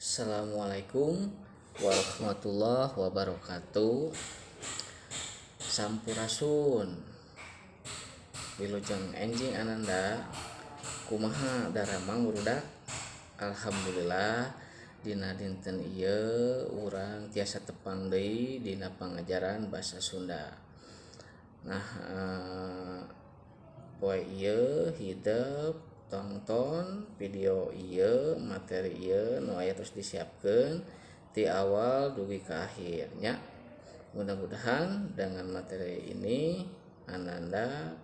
Assalamualaikum warahmatullahi wabarakatuh. Sampurasun wilujeng enjing ananda kumaha daramang urudak. Alhamdulillah dina dinten ieu urang tiasa tepang deui dina pangajaran basa Sunda. Nah, poe ieu hidup tonton video ieu materi ieu nu aya terus disiapkeun ti awal dugi ke akhirnya. Mudah-mudahan dengan materi ini ananda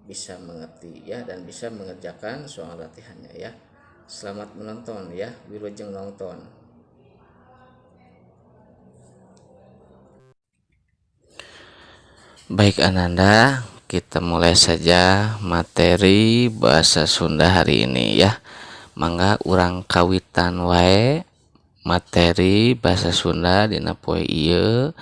bisa mengerti ya dan bisa mengerjakan soal latihannya ya. Selamat menonton ya, wilujeng nonton. Baik ananda, kita mulai saja materi bahasa Sunda hari ini ya. Mangga urang kawitan wae materi bahasa Sunda dina poe ieu.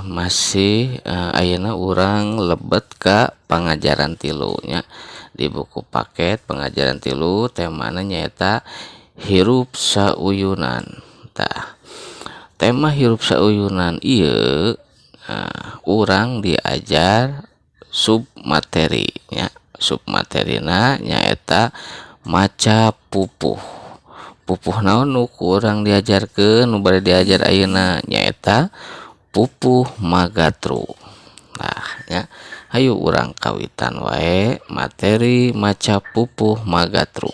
Masih ayeuna urang lebet ka pangajaran tilunya di buku paket pengajaran tilu, temana nyaeta hirup sauyunan. Tah, tema hirup sauyunan ieu urang diajar submaterinya. Submaterina nyaeta maca pupuh. Pupuh naon nu urang diajarkeun nu bade diajar ayeuna nyaeta pupuh magatru. Nah, ya, hayu urang kawitan wae materi maca pupuh magatru.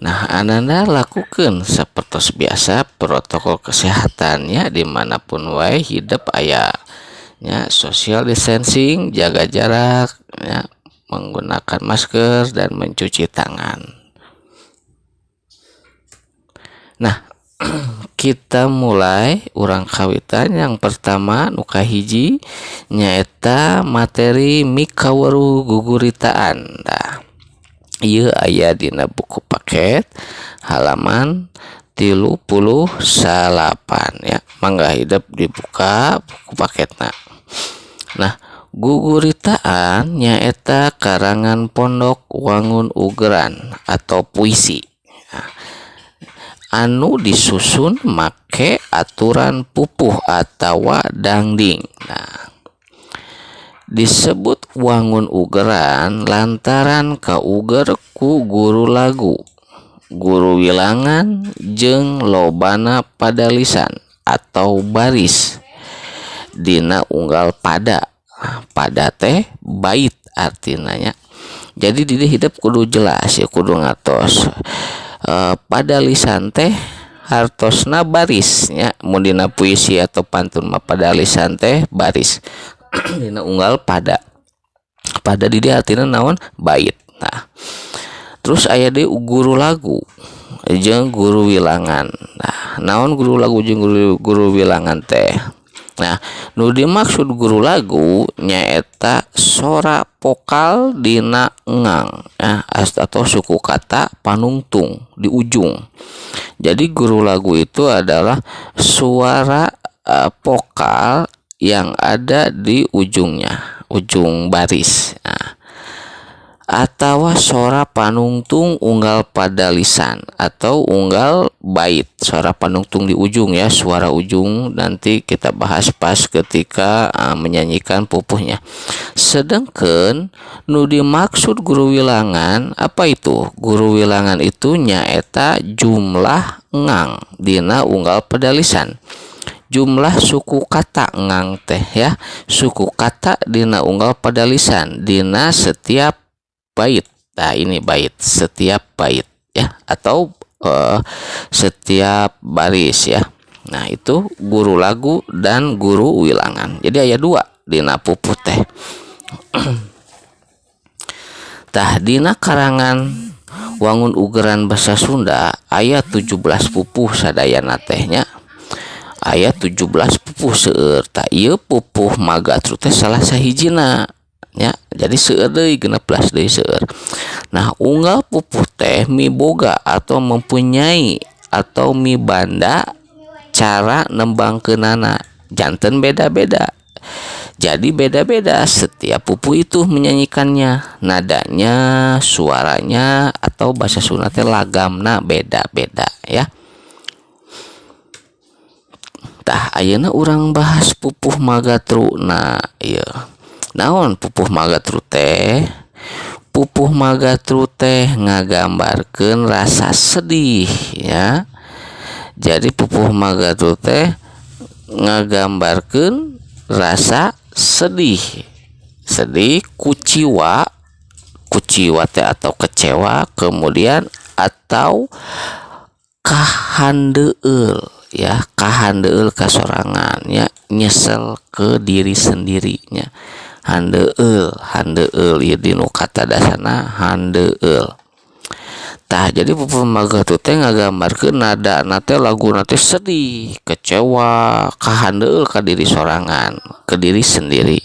Nah, ananda lakukan seperti biasa protokol kesehatannya dimanapun wae hidup aya ya, social distancing, jaga jarak ya, menggunakan masker dan mencuci tangan. Nah, kita mulai urang kawitan yang pertama nu kahiji nyaeta materi mikaweru guguritaan. Nah, ieu aya dina buku paket halaman 38 ya. Mangga hidup dibuka buku paketna. Nah, guguritaan nyaeta karangan pondok wangun ugeran atau puisi. Nah, anu disusun make aturan pupuh atawa dangding. Nah, disebut wangun ugeran lantaran kauger ku guru lagu, guru wilangan jeung lobana padalisan atau baris dina unggal pada. Pada teh bait artinanya. Jadi di hidup kudu jelas ya, kudu ngatos padalisan teh hartosna barisnya. Mun dina puisi atau pantun mah padalisan teh baris dina unggal pada di dia artinya naon bait. Nah, terus aya deui guru lagu jeung guru wilangan. Nah, naon guru lagu jeung guru wilangan teh? Nah, nu dimaksud guru lagu nyaeta sora vokal dina engang ya, atau suku kata panungtung di ujung. Jadi guru lagu itu adalah suara vokal yang ada di ujungnya, ujung baris. Nah, atau sora panungtung unggal pada lisan atau unggal bait, suara panungtung di ujung ya, suara ujung nanti kita bahas pas ketika menyanyikan pupuhnya. Sedangkan nu dimaksud guru wilangan apa itu? Guru wilangan itu nyaeta jumlah ngang dina unggal pada lisan. Jumlah suku kata ngang teh ya, suku kata dina unggal pada lisan dina setiap bait. Nah, ini bait, setiap bait ya, atau setiap baris ya. Nah, itu guru lagu dan guru wilangan. Jadi aya dua dina pupuh teh. Tah, dina karangan wangun ugeran basa Sunda aya 17 pupuh sadayana tehnya. Aya 17 pupuh seueur. Tah, ieu pupuh magatru teh salah sahijina ya. Jadi seueur deui 16 deui seueur. Nah, unggal pupuh teh miboga atau mempunyai atau mibanda cara nembangkeunana janten beda-beda. Jadi beda-beda setiap pupuh itu menyanyikannya, nadanya, suaranya, atau bahasa Sunda lagamna beda-beda ya. Tah ayeuna urang bahas pupuh magatru. Nah iya, naon pupuh magatru teh? Pupuh magatru teh ngagambarkeun rasa sedih ya. Jadi pupuh magatru teh ngagambarkeun rasa sedih, kuciwa teh atau kecewa, kemudian atau kahandeueul ya, kahandeueul kasorangan ya, nyesel ke diri sendirinya. Handeueul ieu dinu kata dasarna handeueul. Tah jadi pupuh magatru teh ngagambarkeun nada teh laguna teh sedih, kecewa, kahandeueul ka diri sorangan, ke diri sendiri.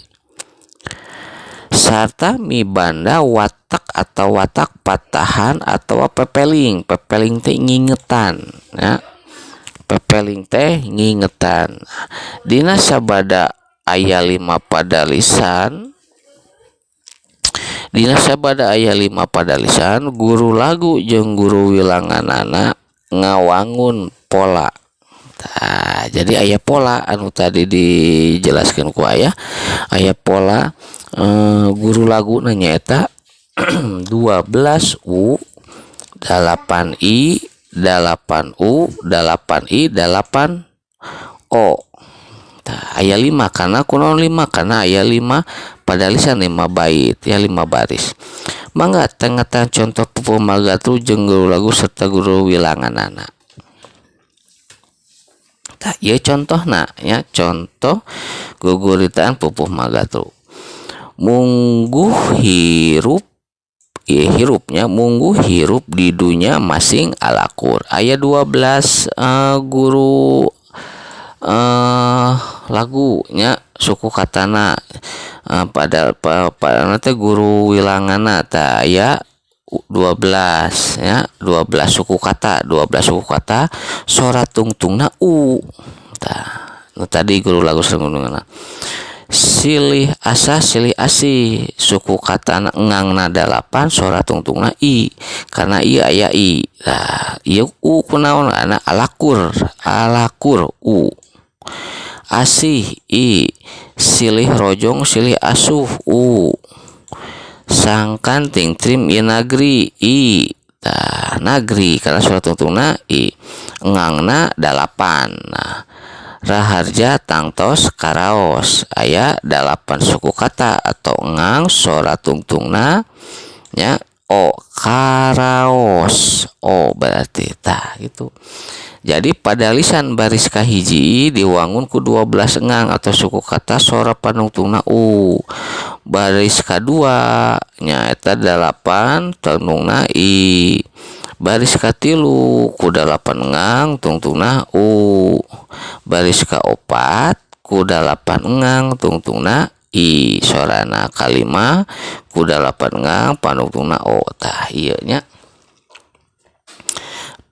Sarta mibanda watak atau watak patahan atau pepeling. Pepeling teh ngingetan ya. Pepeling teh ngingetan. Dina sabada aya 5 pada lisan, guru lagu jeung guru wilanganana ngawangun pola. Nah, jadi aya pola anu tadi dijelaskan ku aya pola guru lagu nyaeta 12U 8I 8U 8I 8O. Aya 5 karena kunaon 5 karena aya 5 pada lisan 5 bait ya, 5 baris. Mangga tengah-tengah contoh pupuh magatru jeung guru lagu serta guru wilanganana. Tah ieu contohna ya, contoh guguritaan pupuh magatru. Mungguh hirup hirupnya mungguh hirup di dunia masing alakur. Aya 12 guru lagunya suku katana pada nanti guru wilangana ta ya 12 ya, 12 suku kata sora tungtungna u. Tah tadi guru lagu senggunungna silih asa silih asih suku katana ngang nada 8 sora tungtungna i karena iya aya i. Nah ieu u kunaon ana alakur u. Asih i, silih rojong silih asuh u, sangkan tingtrim i nagri i. Tah nagri karena surat tungtungna i, ngangna 8. Nah raharja tangtos karaos aya 8 suku kata atau ngang surat tungtungna nya o karaos o berarti tah gitu. Jadi pada lisan baris kahiji diwangun ku 12 engang atau suku kata sora panungtungna u. Baris kadua nyaeta 8 tungtungna i. Baris katilu ku 8 engang tungtungna u. Baris kaopat ku 8 engang tungtungna i. Sorana kalima ku 8 engang panungtungna o. Tah ieu nya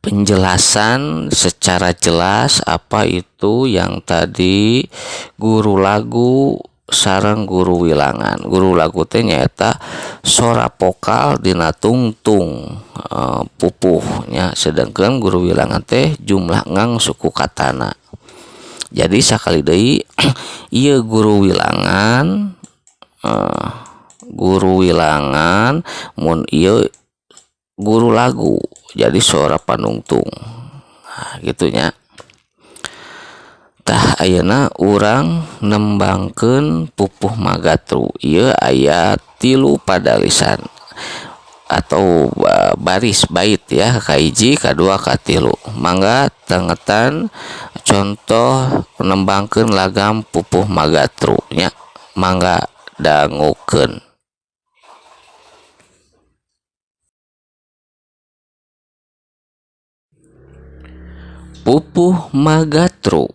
penjelasan secara jelas apa itu yang tadi guru lagu sareng guru wilangan. Guru lagu teh nyaeta sora vokal dina tungtung pupuhnya, sedangkan guru wilangan teh jumlah ngang suku katana. Jadi sakali deui ieu guru wilangan mun ieu guru lagu jadi suara panungtung. Nah, gitunya. Tah ayeuna urang nembangkeun pupuh magatru. Ieu aya 3 pada lisan atau baris bait ya, kahiji, kadua, katilu. Mangga tengetan contoh nembangkeun lagam pupuh magatru nya. Mangga dangukeun. Pupuh magatru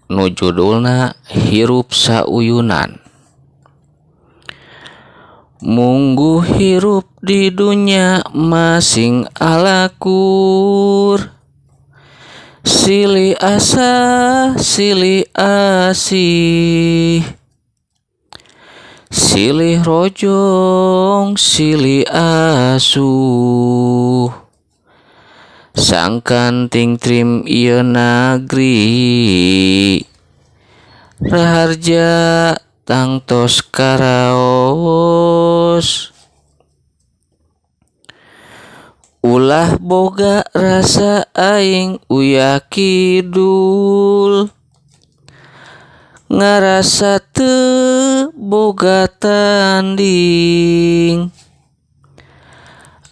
nu judulna hirup sauyunan. Mungguh hirup di dunia masing alakur, silih asa silih asih, silih rojong silih asuh sangkan ting ieu nagri raharja tangtos karaos ulah boga rasa aing uyah kidul ngarasa teu boga tanding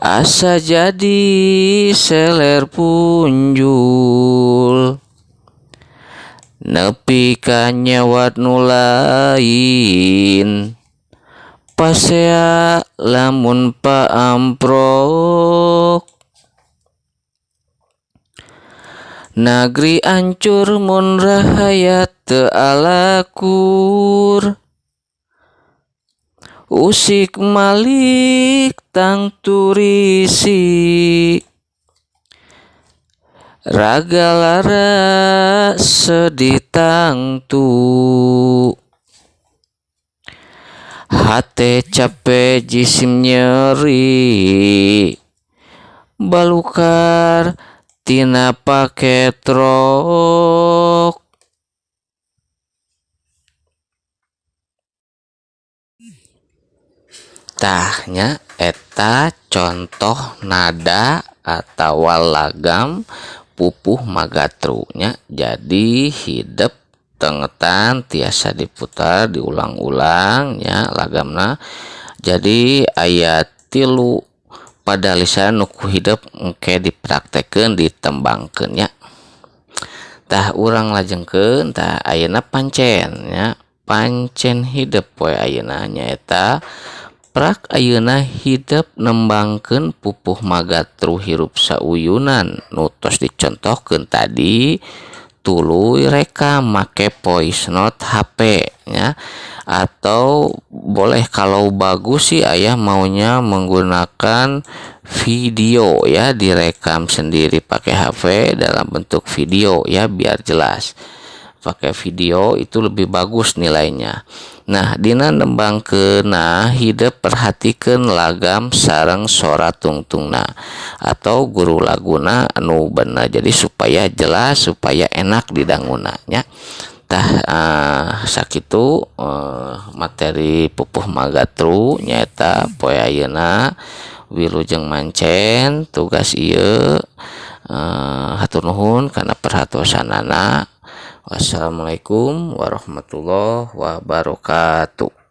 asa jadi seler punjul nepi ka nyewat nu lain pasea lamun paamprok nagri ancur mun rahayat teu alakur usik malik tang turisi raga lara sedih tangtu hate capek jisim nyeri balukar tina paket rok tahnya eta contoh nada atau lagam pupuh magatrunya jadi hidup tengetan tiasa diputar diulang-ulangnya lagamna jadi ayat tilu pada lisan nuku hidup engke dipraktekeun ditembangkeunnya tah urang lajengkeun tah ayeuna pancennya pancen hidup poe ayeuna nyaeta prak ayeuna hidup nembangkeun pupuh magatru hirup sauyunan nu tos dicontohkeun tadi tuluy rekam make voice note HP nya atau boleh kalau bagus sih ayah maunya menggunakan video ya direkam sendiri pakai HP dalam bentuk video ya biar jelas pakai video itu lebih bagus nilainya. Nah dina nembangkeunna hidup perhatikeun lagam sareng sora tungtungna atau guru laguna anu bener jadi supaya jelas supaya enak didanguna nya tah sakitu materi pupuh magatru nyaeta poe ayeuna wilujeng mancen tugas ieu hatur nuhun kana perhatosanana. Wassalamualaikum warahmatullahi wabarakatuh.